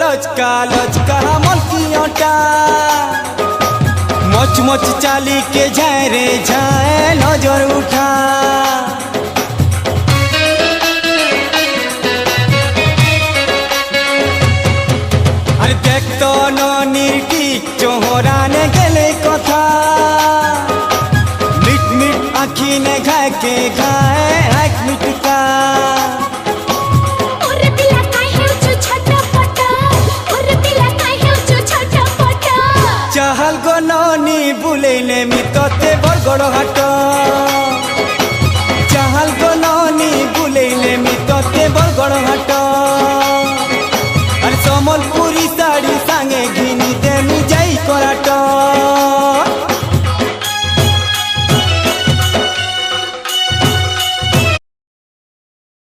লচকা লচকা মলকিয়টা মচমচ চালি के जाए रे जाए नजर उठा अरे देख तो ननिर टिक चोहराने गेले कथा मिट मिट आँखी ने घाय के घाय एक मिटका चाहल गो ननी बुलेने मितते बरगड़ हाट